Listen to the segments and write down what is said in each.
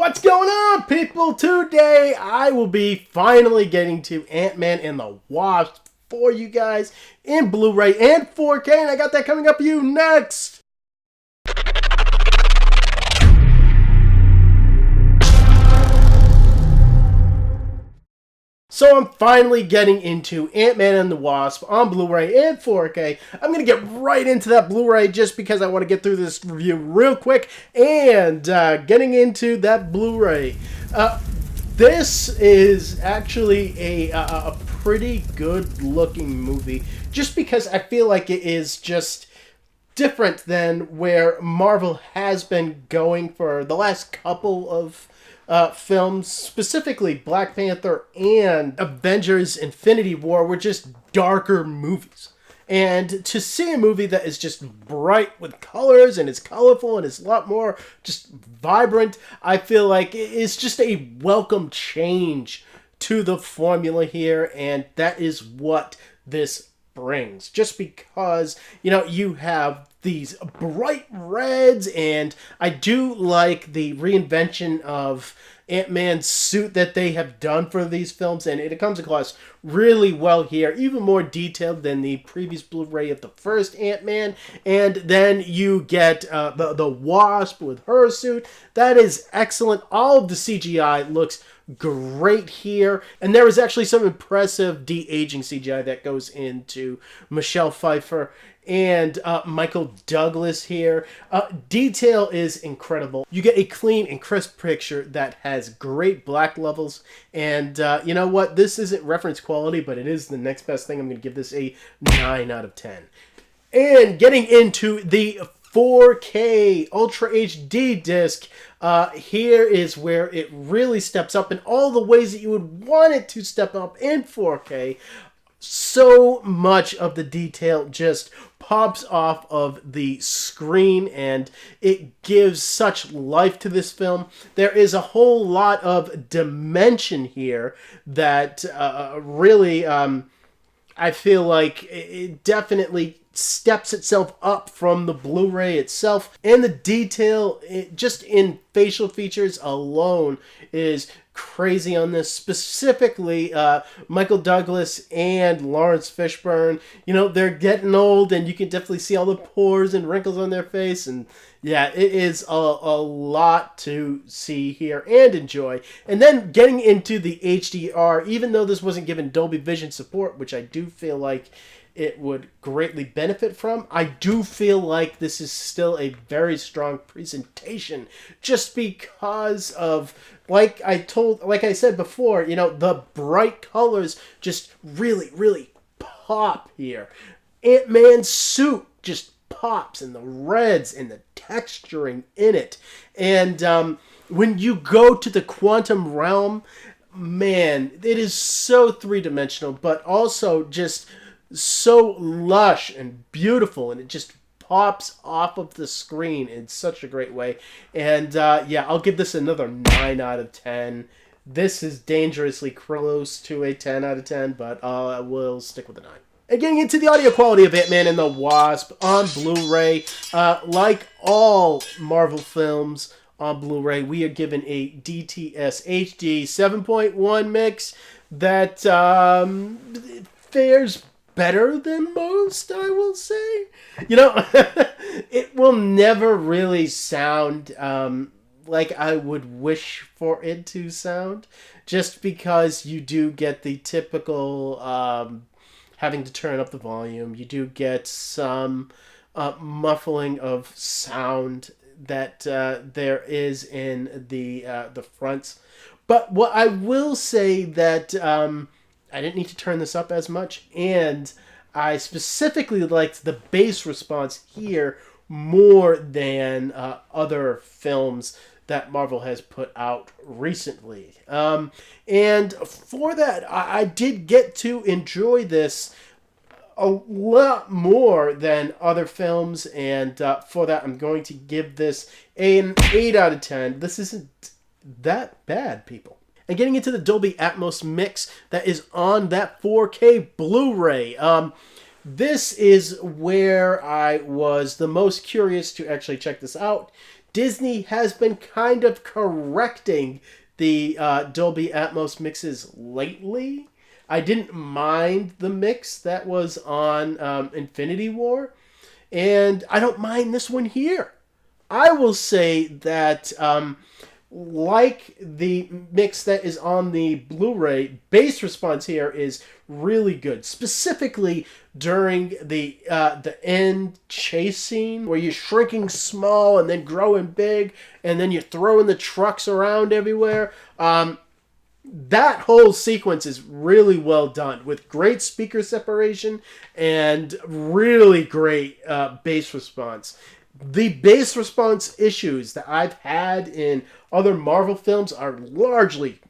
What's going on, people? Today I will be finally getting to Ant-Man and the Wasp for you guys in Blu-ray and 4K, and I got that coming up for you next. So I'm finally getting into Ant-Man and the Wasp on Blu-ray and 4K. I'm going to get right into that Blu-ray just because I want to get through this review real quick. And getting into that Blu-ray. This is actually a pretty good looking movie. Just because I feel like it is just different than where Marvel has been going for the last couple of films, specifically Black Panther and Avengers Infinity War, were just darker movies. And to see a movie that is just bright with colors and is colorful and is a lot more just vibrant, I feel like it's just a welcome change to the formula here, and that is what this brings. Just because, you know, you have these bright reds, and I do like the reinvention of Ant-Man's suit that they have done for these films, and it comes across really well here, even more detailed than the previous Blu-ray of the first Ant-Man. And then you get the Wasp with her suit. That is excellent. All of the CGI looks great here, and there is actually some impressive de-aging CGI that goes into Michelle Pfeiffer and Michael Douglas here. Detail is incredible. You get a clean and crisp picture that has great black levels, and you know what? This isn't reference quality, but it is the next best thing. I'm going to give this a 9 out of 10. And getting into the 4K Ultra HD disc, here is where it really steps up in all the ways that you would want it to step up in 4K. So much of the detail just pops off of the screen, and it gives such life to this film. There is a whole lot of dimension here that really, I feel like it definitely steps itself up from the Blu-ray itself, and the detail just in facial features alone is crazy on this. Specifically, Michael Douglas and Lawrence Fishburne, you know, they're getting old, and you can definitely see all the pores and wrinkles on their face, and yeah, it is a lot to see here and enjoy. And then getting into the HDR, even though this wasn't given Dolby Vision support, which I do feel like it would greatly benefit from, I do feel like this is still a very strong presentation, just because of, like I said before, you know, the bright colors just really pop here. Ant-Man's suit just pops, and the reds and the texturing in it. And when you go to the quantum realm, man, it is so three-dimensional, but also just so lush and beautiful, and it just pops off of the screen in such a great way. And yeah, I'll give this another 9 out of 10. This is dangerously close to a 10 out of 10, but I will stick with a 9. And getting into the audio quality of Ant-Man and the Wasp on Blu-ray, like all Marvel films on Blu-ray, we are given a DTS HD 7.1 mix that fares better than most, I will say. You know, it will never really sound like I would wish for it to sound, just because you do get the typical having to turn up the volume. You do get some muffling of sound that there is in the fronts. But what I will say that I didn't need to turn this up as much, and I specifically liked the bass response here more than other films that Marvel has put out recently. And for that, I did get to enjoy this a lot more than other films, and for that, I'm going to give this an 8 out of 10. This isn't that bad, people. And getting into the Dolby Atmos mix that is on that 4K Blu-ray. This is where I was the most curious to actually check this out. Disney has been kind of correcting the Dolby Atmos mixes lately. I didn't mind the mix that was on Infinity War, and I don't mind this one here. I will say that, like the mix that is on the Blu-ray, bass response here is really good. Specifically during the end chase scene where you're shrinking small and then growing big, and then you're throwing the trucks around everywhere. That whole sequence is really well done with great speaker separation and really great bass response. The bass response issues that I've had in other Marvel films are largely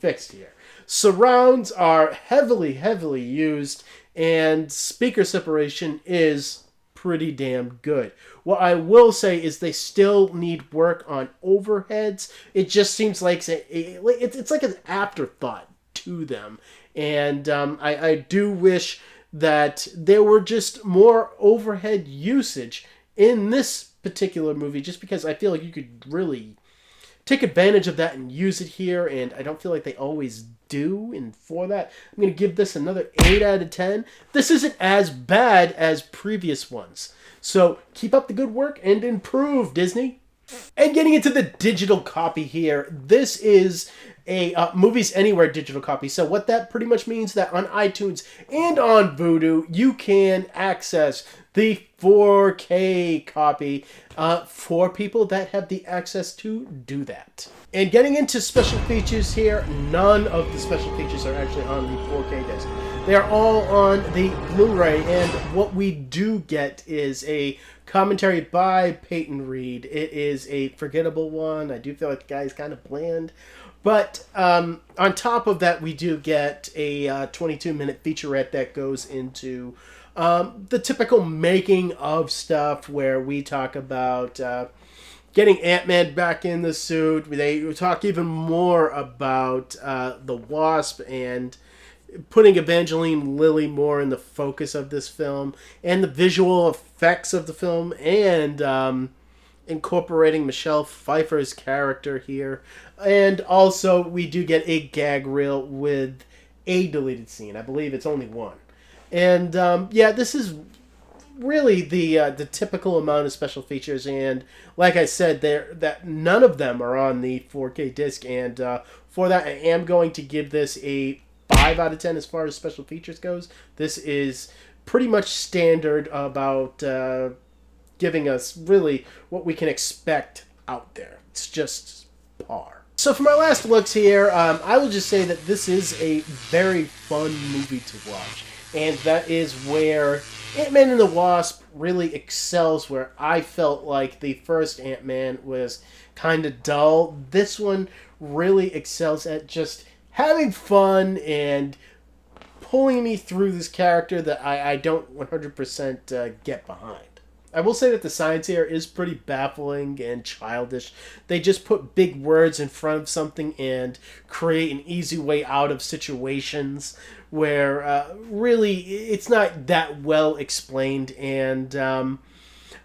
fixed here. Surrounds are heavily used, and speaker separation is pretty damn good. What I will say is they still need work on overheads. It just seems like it's like an afterthought to them. And I do wish that there were just more overhead usage in this particular movie, just because I feel like you could really take advantage of that and use it here, and I don't feel like they always do. And for that, I'm going to give this another 8 out of 10. This isn't as bad as previous ones. So keep up the good work and improve, Disney. And getting into the digital copy here, this is a Movies Anywhere digital copy. So what that pretty much means that on iTunes and on Vudu, you can access the 4K copy for people that have the access to do that. And getting into special features here, none of the special features are actually on the 4K disc. They are all on the Blu-ray, and what we do get is a commentary by Peyton Reed. It is a forgettable one. I do feel like the guy is kind of bland. But on top of that, we do get a 22-minute featurette that goes into the typical making of stuff, where we talk about getting Ant-Man back in the suit. They talk even more about the Wasp and putting Evangeline Lilly more in the focus of this film, and the visual effects of the film, and incorporating Michelle Pfeiffer's character here. And also, we do get a gag reel with a deleted scene. I believe it's only one. And yeah, this is really the typical amount of special features. And like I said, that none of them are on the 4K disc. And for that, I am going to give this a 5 out of 10 as far as special features goes. This is pretty much standard about giving us really what we can expect out there. It's just par. So for my last looks here, I will just say that this is a very fun movie to watch. And that is where Ant-Man and the Wasp really excels, where I felt like the first Ant-Man was kind of dull. This one really excels at just having fun and pulling me through this character that I don't 100% get behind. I will say that the science here is pretty baffling and childish. They just put big words in front of something and create an easy way out of situations where really it's not that well explained. And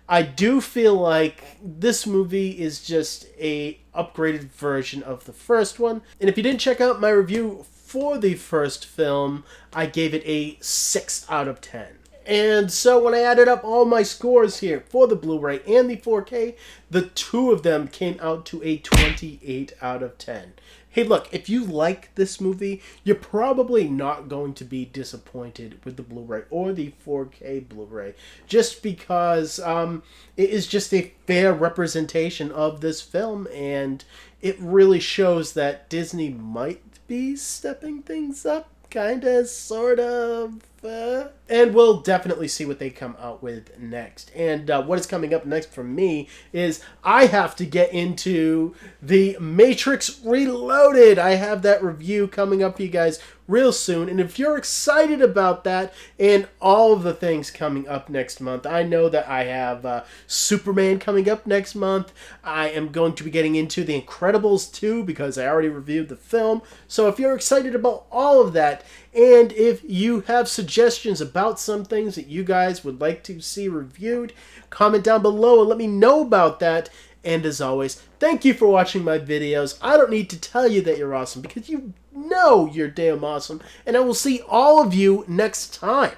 I do feel like this movie is just a upgraded version of the first one. And if you didn't check out my review for the first film, I gave it a 6 out of 10. And so when I added up all my scores here for the Blu-ray and the 4K, the two of them came out to a 28 out of 10. Hey, look, if you like this movie, you're probably not going to be disappointed with the Blu-ray or the 4K Blu-ray, just because it is just a fair representation of this film, and it really shows that Disney might be stepping things up, kind of, sort of. And we'll definitely see what they come out with next. And what is coming up next for me is I have to get into The Matrix Reloaded. I have that review coming up for you guys real soon. And if you're excited about that and all of the things coming up next month, I know that I have Superman coming up next month. I am going to be getting into The Incredibles 2 because I already reviewed the film. So if you're excited about all of that, and if you have suggestions about some things that you guys would like to see reviewed, comment down below and let me know about that. And as always, thank you for watching my videos. I don't need to tell you that you're awesome because you know you're damn awesome. And I will see all of you next time.